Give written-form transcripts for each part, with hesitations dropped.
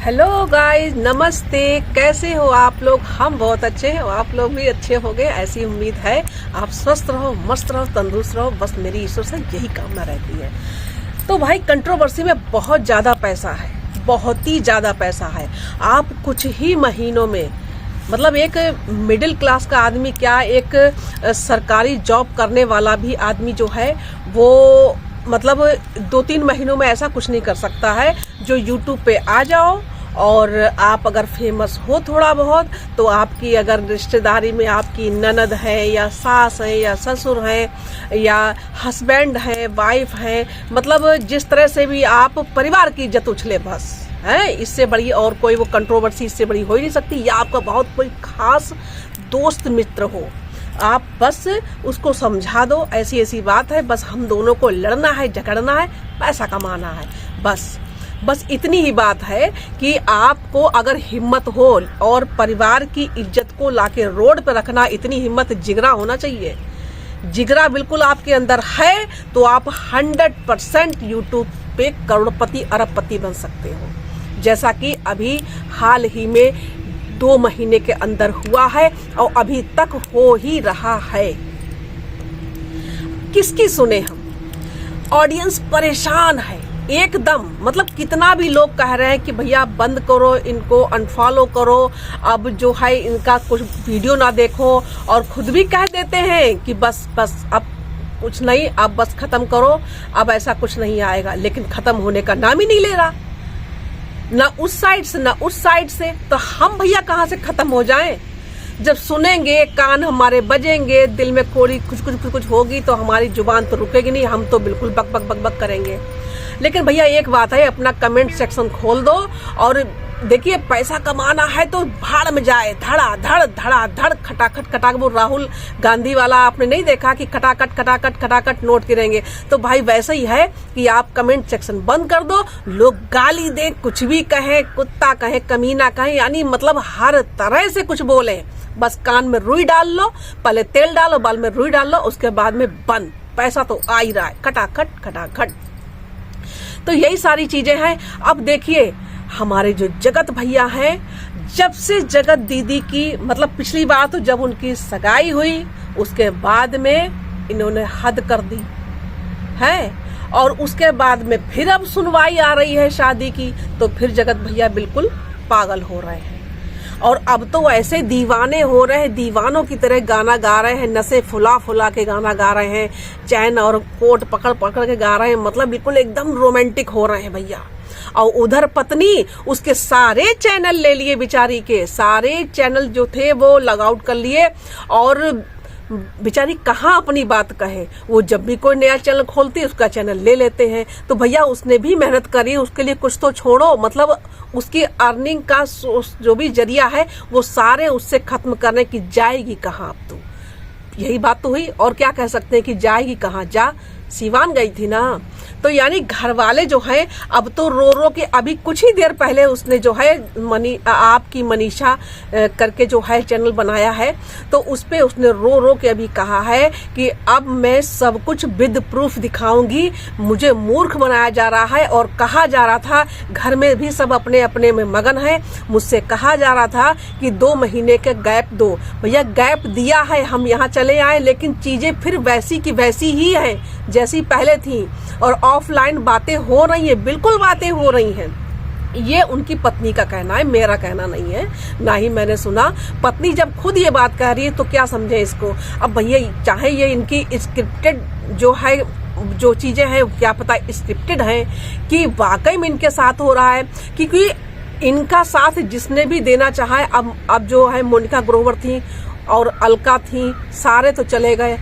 Hello guys, नमस्ते। कैसे हो आप लोग? हम बहुत अच्छे हैं, आप लोग भी अच्छे होंगे ऐसी उम्मीद है। आप स्वस्थ रहो, मस्त रहो, तंदुरुस्त रहो, बस मेरी ईश्वर से यही कामना रहती है। तो भाई, कंट्रोवर्सी में बहुत ज़्यादा पैसा है, बहुत ही ज़्यादा पैसा है। आप कुछ ही महीनों में, मतलब एक मिडिल क्लास का आदमी क्या, एक सरकारी जॉब करने वाला भी आदमी जो है वो मतलब 2-3 महीनों में ऐसा कुछ नहीं कर सकता है जो यूट्यूब पे आ जाओ और आप अगर फेमस हो थोड़ा बहुत, तो आपकी अगर रिश्तेदारी में आपकी ननद है या सास है या ससुर है या हस्बैंड है, वाइफ है, मतलब जिस तरह से भी आप परिवार की इज्जत उछले बस है। इससे बड़ी और कोई वो कंट्रोवर्सी इससे बड़ी हो ही नहीं सकती। या आपका बहुत कोई खास दोस्त मित्र हो, आप बस उसको समझा दो ऐसी ऐसी बात है, बस हम दोनों को लड़ना है, झगड़ना है, पैसा कमाना है, बस इतनी ही बात है कि आपको अगर हिम्मत हो और परिवार की इज्जत को लाके रोड पे रखना, इतनी हिम्मत, जिगरा होना चाहिए। जिगरा बिल्कुल आपके अंदर है तो आप 100% यूट्यूब पे करोड़पति अरबपति बन सकते हो, जैसा कि अभी हाल ही में 2 महीने के अंदर हुआ है और अभी तक हो ही रहा है। किसकी सुने हम? ऑडियंस परेशान है एकदम। मतलब कितना भी लोग कह रहे हैं कि भैया बंद करो, इनको अनफॉलो करो, अब जो है इनका कुछ वीडियो ना देखो, और खुद भी कह देते हैं कि बस अब कुछ नहीं, अब बस खत्म करो, अब ऐसा कुछ नहीं आएगा। लेकिन खत्म होने का नाम ही नहीं ले रहा, ना उस साइड से ना उस साइड से। तो हम भैया कहाँ से खत्म हो जाएं? जब सुनेंगे, कान हमारे बजेंगे, दिल में कोड़ी कुछ होगी, तो हमारी जुबान तो रुकेगी नहीं, हम तो बिल्कुल बक बक बक बक करेंगे। लेकिन भैया एक बात है, अपना कमेंट सेक्शन खोल दो और देखिए, पैसा कमाना है तो भाड़ में जाए, धड़ खटाखट। वो राहुल गांधी वाला आपने नहीं देखा कि खटाखट नोट गिरेंगे? तो भाई वैसे ही है कि आप कमेंट सेक्शन बंद कर दो, लोग गाली दें, कुछ भी कहें, कुत्ता कहें, कमीना कहें, यानी मतलब हर तरह से कुछ बोले, बस कान में रुई डाल लो, पहले तेल डालो, बाल में रुई डाल लो, उसके बाद में बंद। पैसा तो आ ही रहा है, खटाखट। तो यही सारी चीजें हैं। अब देखिए, हमारे जो जगत भैया हैं, जब से जगत दीदी की, मतलब पिछली बार तो जब उनकी सगाई हुई, उसके बाद में इन्होंने हद कर दी है, और उसके बाद में फिर अब सुनवाई आ रही है शादी की, तो फिर जगत भैया बिल्कुल पागल हो रहे हैं। और अब तो ऐसे दीवाने हो रहे हैं, दीवानों की तरह गाना गा रहे हैं, नसें फुला के गाना गा रहे हैं, चैन और कोट पकड़ के गा रहे हैं, मतलब बिल्कुल एकदम रोमांटिक हो रहे हैं भैया। और उधर पत्नी उसके सारे चैनल ले लिए, बेचारी के सारे चैनल जो थे वो लॉग आउट कर लिए, और बेचारी कहाँ अपनी बात कहे। वो जब भी कोई नया चैनल खोलती है उसका चैनल ले लेते हैं। तो भैया उसने भी मेहनत करी, उसके लिए कुछ तो छोड़ो, मतलब उसकी अर्निंग का जो भी जरिया है वो सारे उससे खत्म करने की, जाएगी कहाँ अब? तो यही बात तो हुई, और क्या कह सकते हैं कि जाएगी कहाँ? जा सिवान गई थी ना। तो यानी घर वाले जो हैं अब तो रो के, अभी कुछ ही देर पहले उसने जो है आपकी मनीषा करके जो है चैनल बनाया है, तो उस पे उसने रो के अभी कहा है कि अब मैं सब कुछ विद प्रूफ दिखाऊंगी, मुझे मूर्ख बनाया जा रहा है। और कहा जा रहा था, घर में भी सब अपने अपने में मगन है, मुझसे कहा जा रहा था कि 2 महीने के गैप दो। भैया गैप दिया है, हम यहाँ चले आए, लेकिन चीजें फिर वैसी की वैसी ही है जैसी पहले थी, और ऑफलाइन बातें हो रही है, बिल्कुल बातें हो रही हैं। ये उनकी पत्नी का कहना है, मेरा कहना नहीं है, ना ही मैंने सुना। पत्नी जब खुद ये बात कह रही है तो क्या समझे इसको? अब भैया चाहे ये इनकी स्क्रिप्टेड जो है, जो चीजें हैं, क्या पता स्क्रिप्टेड है कि वाकई में इनके साथ हो रहा है, क्योंकि इनका साथ जिसने भी देना चाहा है, अब जो है मोनिका ग्रोवर थी और अलका थी, सारे तो चले गए,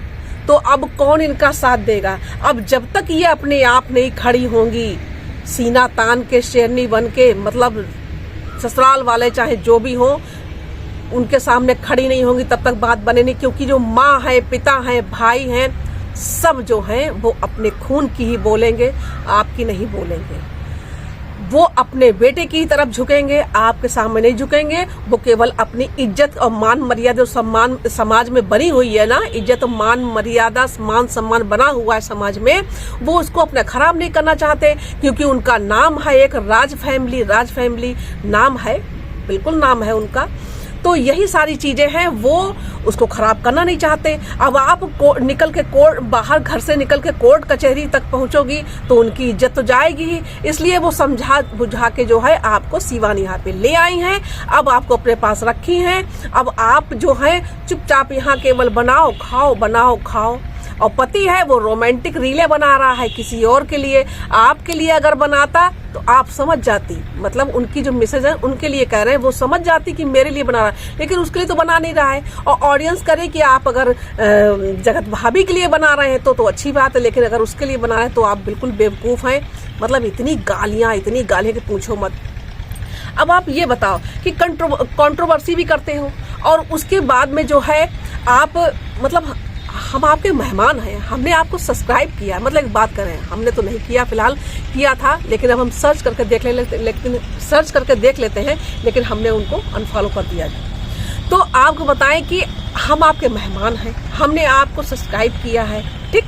तो अब कौन इनका साथ देगा? अब जब तक ये अपने आप नहीं खड़ी होंगी, सीना तान के, शेरनी बन के, मतलब ससुराल वाले चाहे जो भी हो उनके सामने खड़ी नहीं होंगी, तब तक बात बने नहीं। क्योंकि जो माँ है, पिता है, भाई हैं, सब जो हैं वो अपने खून की ही बोलेंगे, आपकी नहीं बोलेंगे। वो अपने बेटे की तरफ झुकेंगे, आपके सामने नहीं झुकेंगे। वो केवल अपनी इज्जत और मान मर्यादा और सम्मान समाज में बनी हुई है ना, इज्जत और मान मर्यादा मान सम्मान बना हुआ है समाज में, वो उसको अपना खराब नहीं करना चाहते, क्योंकि उनका नाम है एक राज फैमिली नाम है, बिल्कुल नाम है उनका। तो यही सारी चीजें हैं, वो उसको खराब करना नहीं चाहते। अब आप निकल के कोर्ट बाहर घर से निकल के कोर्ट कचहरी तक पहुंचोगी तो उनकी इज्जत तो जाएगी ही, इसलिए वो समझा बुझा के जो है आपको शिवानी यहाँ पे ले आई हैं। अब आपको अपने पास रखी हैं। अब आप जो है चुपचाप यहाँ केवल बनाओ खाओ। और पति है वो रोमांटिक रीलें बना रहा है किसी और के लिए, आपके लिए अगर बनाता तो आप समझ जाती, मतलब उनकी जो मिसेज है उनके लिए कह रहे हैं, वो समझ जाती कि मेरे लिए बना रहा है, लेकिन उसके लिए तो बना नहीं रहा है। और ऑडियंस करे कि आप अगर जगत भाभी के लिए बना रहे हैं तो अच्छी बात है, लेकिन अगर उसके लिए बना रहे हैं तो आप बिल्कुल बेवकूफ हैं। मतलब इतनी गालियां कि पूछो मत। अब आप ये बताओ कि कंट्रोवर्सी भी करते हो और उसके बाद में जो है आप, मतलब हम आपके मेहमान हैं, हमने आपको सब्सक्राइब किया है, मतलब एक बात करें, हमने तो नहीं किया, फिलहाल किया था, लेकिन अब हम सर्च करके देख लेते हैं, लेकिन हमने उनको अनफॉलो कर दिया। तो आपको बताएं कि हम आपके मेहमान हैं, हमने आपको सब्सक्राइब किया है, ठीक।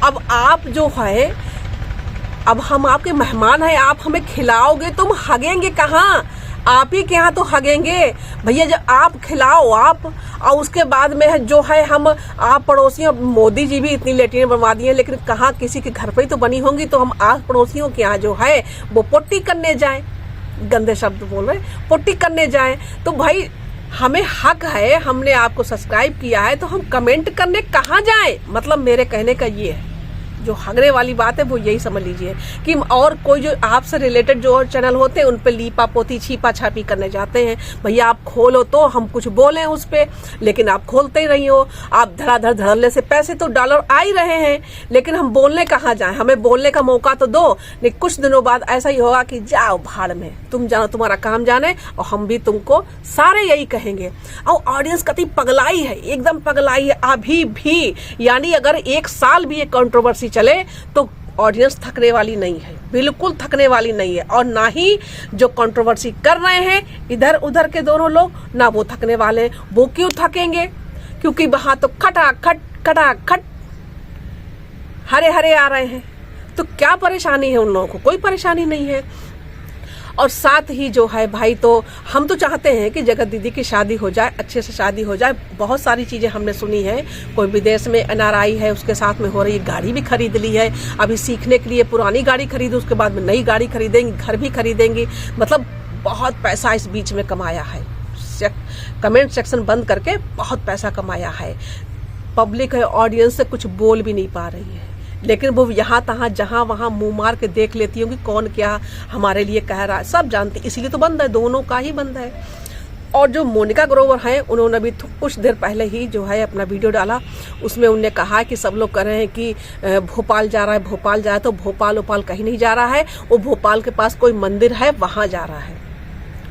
अब आप जो है, अब हम आपके मेहमान हैं, आप हमें खिलाओगे तो हम हगेंगे कहाँ? आप ही के यहाँ तो हगेंगे भैया, जब आप खिलाओ आप, और उसके बाद में जो है हम आप पड़ोसियों, मोदी जी भी इतनी लेटरिन बनवा दी हैं, लेकिन कहाँ किसी के घर पे ही तो बनी होंगी, तो हम आस पड़ोसियों के यहाँ जो है वो पोटी करने जाएं, गंदे शब्द बोल रहे, पोटी करने जाएं। तो भाई हमें हक है, हमने आपको सब्सक्राइब किया है, तो हम कमेंट करने कहाँ जाएं? मतलब मेरे कहने का ये है, जो हगने वाली बात है वो यही समझ लीजिए कि और कोई जो आपसे रिलेटेड जो और चैनल होते हैं उन पे लीपा पोती छीपा छापी करने जाते हैं। भैया आप खोलो तो हम कुछ बोलें उस पे, लेकिन आप खोलते ही नहीं हो। आप धड़ाधड़ धड़ल्ले से पैसे तो डॉलर आ ही रहे हैं, लेकिन हम बोलने कहाँ जाएं? हमें बोलने का मौका तो दो। नहीं, कुछ दिनों बाद ऐसा ही होगा कि जाओ भाड़ में, तुम जानो, तुम्हारा काम जाने, और हम भी तुमको सारे यही कहेंगे। और ऑडियंस कति पगलाई है, एकदम पगलाई है अभी भी। यानी अगर 1 साल भी ये कंट्रोवर्सी चले तो ऑडियंस थकने वाली नहीं है, बिल्कुल थकने वाली नहीं है। और ना ही जो कंट्रोवर्सी कर रहे हैं इधर उधर के दोनों लोग, ना वो थकने वाले। वो क्यों थकेंगे? क्योंकि वहां तो खटाखट हरे आ रहे हैं, तो क्या परेशानी है उन लोगों को? कोई परेशानी नहीं है। और साथ ही जो है भाई, तो हम तो चाहते हैं कि जगत दीदी की शादी हो जाए, अच्छे से शादी हो जाए। बहुत सारी चीज़ें हमने सुनी है, कोई विदेश में NRI है, उसके साथ में हो रही गाड़ी भी खरीद ली है, अभी सीखने के लिए पुरानी गाड़ी खरीदी, उसके बाद में नई गाड़ी खरीदेंगी, घर भी खरीदेंगी। मतलब बहुत पैसा इस बीच में कमाया है, कमेंट सेक्शन बंद करके बहुत पैसा कमाया है। पब्लिक है, ऑडियंस से कुछ बोल भी नहीं पा रही है, लेकिन वो यहाँ तहाँ जहाँ वहाँ मुंह मार के देख लेती होंगी कौन क्या हमारे लिए कह रहा है, सब जानती, इसीलिए तो बंद है, दोनों का ही बंद है। और जो मोनिका ग्रोवर हैं, उन्होंने भी कुछ देर पहले ही जो है अपना वीडियो डाला, उसमें उन्होंने कहा कि सब लोग कह रहे हैं कि भोपाल जा रहा है, तो भोपाल कहीं नहीं जा रहा है, वो भोपाल के पास कोई मंदिर है वहाँ जा रहा है।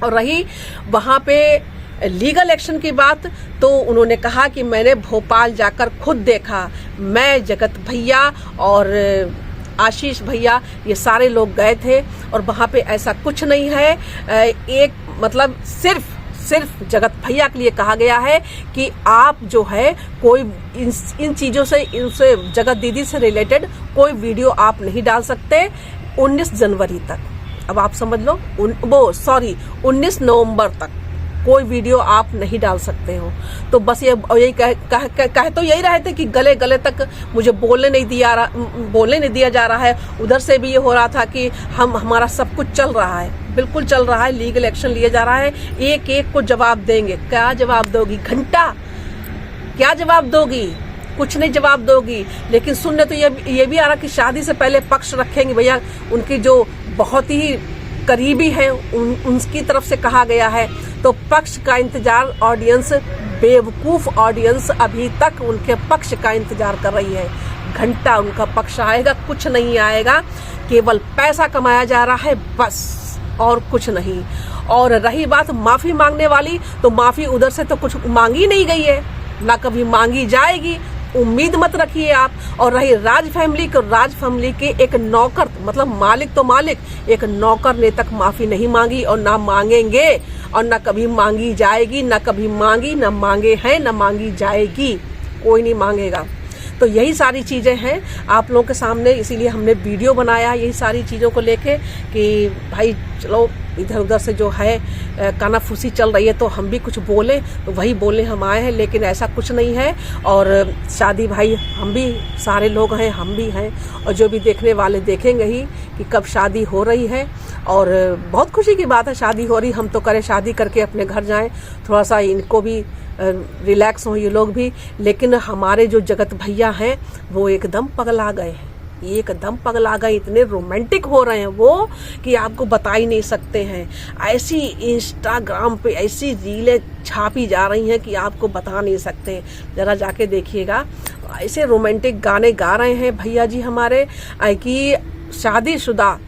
और रही वहाँ पे लीगल एक्शन की बात, तो उन्होंने कहा कि मैंने भोपाल जाकर खुद देखा, मैं, जगत भैया और आशीष भैया, ये सारे लोग गए थे, और वहाँ पे ऐसा कुछ नहीं है। एक मतलब सिर्फ जगत भैया के लिए कहा गया है कि आप जो है कोई इन चीज़ों से, इनसे जगत दीदी से रिलेटेड कोई वीडियो आप नहीं डाल सकते 19 जनवरी तक। अब आप समझ लो, 19 नवंबर तक कोई वीडियो आप नहीं डाल सकते हो। तो बस यही कह तो यही रहे थे कि गले तक मुझे बोलने नहीं दिया जा रहा है। उधर से भी ये हो रहा था कि हमारा सब कुछ चल रहा है, बिल्कुल चल रहा है, लीगल एक्शन लिया जा रहा है, एक एक को जवाब देंगे। क्या जवाब दोगी? घंटा क्या जवाब दोगी? कुछ नहीं जवाब दोगी। लेकिन सुनने तो ये भी आ रहा कि शादी से पहले पक्ष रखेंगे भैया, उनकी जो बहुत ही करीबी है उनकी तरफ से कहा गया है। तो पक्ष का इंतजार ऑडियंस, बेवकूफ ऑडियंस अभी तक उनके पक्ष का इंतजार कर रही है। घंटा उनका पक्ष आएगा, कुछ नहीं आएगा, केवल पैसा कमाया जा रहा है बस, और कुछ नहीं। और रही बात माफी मांगने वाली, तो माफी उधर से तो कुछ मांगी नहीं गई है, ना कभी मांगी जाएगी। उम्मीद मत रखिए आप। और रही राज फैमिली को, राज फैमिली के एक नौकर, मतलब मालिक तो मालिक, एक नौकर ने तक माफी नहीं मांगी और ना मांगेंगे और ना कभी मांगी जाएगी, ना कभी मांगी, ना मांगे हैं, ना मांगी जाएगी, कोई नहीं मांगेगा। तो यही सारी चीज़ें हैं आप लोगों के सामने, इसीलिए हमने वीडियो बनाया यही सारी चीज़ों को लेके कि भाई चलो इधर उधर से जो है कानाफूसी चल रही है तो हम भी कुछ बोलें, तो वही बोले हम आए हैं, लेकिन ऐसा कुछ नहीं है। और शादी भाई हम भी सारे लोग हैं, हम भी हैं, और जो भी देखने वाले देखेंगे ही कि कब शादी हो रही है। और बहुत खुशी की बात है शादी हो रही, हम तो करें शादी करके अपने घर जाएं, थोड़ा सा इनको भी रिलैक्स हो ये लोग भी। लेकिन हमारे जो जगत भैया हैं वो एकदम पगला गए हैं, एकदम पगला गए, इतने रोमांटिक हो रहे हैं वो कि आपको बता ही नहीं सकते हैं। ऐसी इंस्टाग्राम पे ऐसी रीलें छापी जा रही हैं कि आपको बता नहीं सकते, जरा जाके देखिएगा। ऐसे रोमांटिक गाने गा रहे हैं भैया जी हमारे कि शादीशुदा।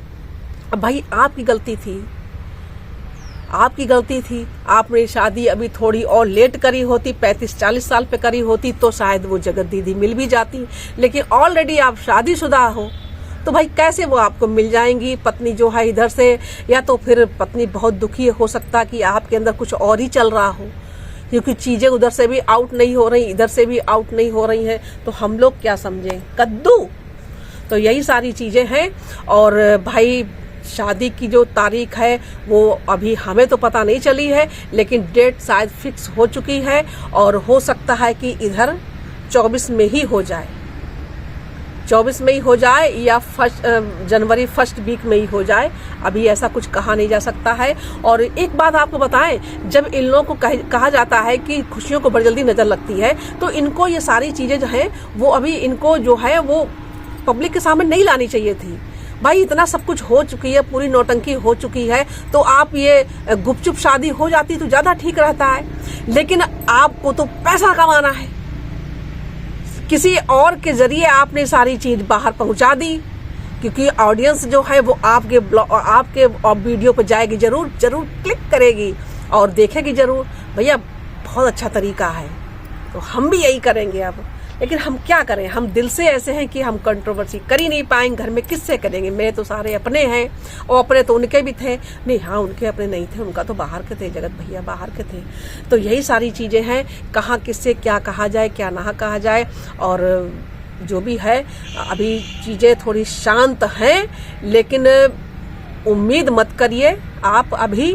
भाई आपकी गलती थी, आपकी गलती थी, आपने शादी अभी थोड़ी और लेट करी होती, 35-40 साल पे करी होती तो शायद वो जगत दीदी मिल भी जाती। लेकिन ऑलरेडी आप शादीशुदा हो तो भाई कैसे वो आपको मिल जाएंगी पत्नी जो है इधर से, या तो फिर पत्नी बहुत दुखी हो सकता कि आपके अंदर कुछ और ही चल रहा हो, क्योंकि चीज़ें उधर से भी आउट नहीं हो रही, इधर से भी आउट नहीं हो रही हैं, तो हम लोग क्या समझें, कद्दू। तो यही सारी चीज़ें हैं। और भाई शादी की जो तारीख है वो अभी हमें तो पता नहीं चली है, लेकिन डेट शायद फिक्स हो चुकी है और हो सकता है कि इधर 24 में ही हो जाए, 24 में ही हो जाए या जनवरी फर्स्ट वीक में ही हो जाए। अभी ऐसा कुछ कहा नहीं जा सकता है। और एक बात आपको बताएं, जब इन लोगों को कहा जाता है कि खुशियों को बड़ी जल्दी नजर लगती है, तो इनको ये सारी चीजें जो है वो अभी इनको जो है वो पब्लिक के सामने नहीं लानी चाहिए थी। भाई इतना सब कुछ हो चुकी है, पूरी नौटंकी हो चुकी है, तो आप ये गुपचुप शादी हो जाती तो ज्यादा ठीक रहता है। लेकिन आपको तो पैसा कमाना है, किसी और के जरिए आपने सारी चीज बाहर पहुंचा दी, क्योंकि ऑडियंस जो है वो आपके वीडियो पर जाएगी, जरूर जरूर क्लिक करेगी और देखेगी जरूर। भैया बहुत अच्छा तरीका है, तो हम भी यही करेंगे अब। लेकिन हम क्या करें, हम दिल से ऐसे हैं कि हम कंट्रोवर्सी कर ही नहीं पाएंगे, घर में किससे करेंगे। मेरे तो सारे अपने हैं, और अपने तो उनके भी थे, नहीं हाँ उनके अपने नहीं थे, उनका तो बाहर के थे, जगत भैया बाहर के थे। तो यही सारी चीज़ें हैं, कहाँ किससे क्या कहा जाए क्या ना कहा जाए। और जो भी है अभी चीज़ें थोड़ी शांत हैं, लेकिन उम्मीद मत करिए आप अभी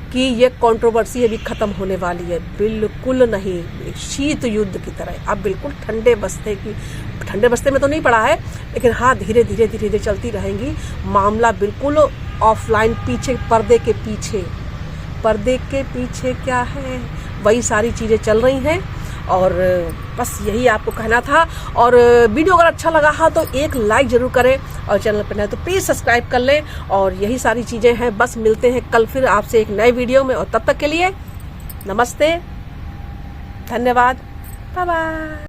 कि ये कंट्रोवर्सी अभी खत्म होने वाली है, बिल्कुल नहीं। शीत युद्ध की तरह अब बिल्कुल ठंडे बस्ते में तो नहीं पड़ा है, लेकिन हाँ धीरे धीरे चलती रहेंगी। मामला बिल्कुल ऑफलाइन, पीछे पर्दे के पीछे क्या है, वही सारी चीज़ें चल रही हैं। और बस यही आपको कहना था। और वीडियो अगर अच्छा लगा हो तो एक लाइक जरूर करें, और चैनल पर नए तो प्लीज़ सब्सक्राइब कर लें। और यही सारी चीज़ें हैं, बस मिलते हैं कल फिर आपसे एक नए वीडियो में, और तब तक के लिए नमस्ते, धन्यवाद, बाय बाय।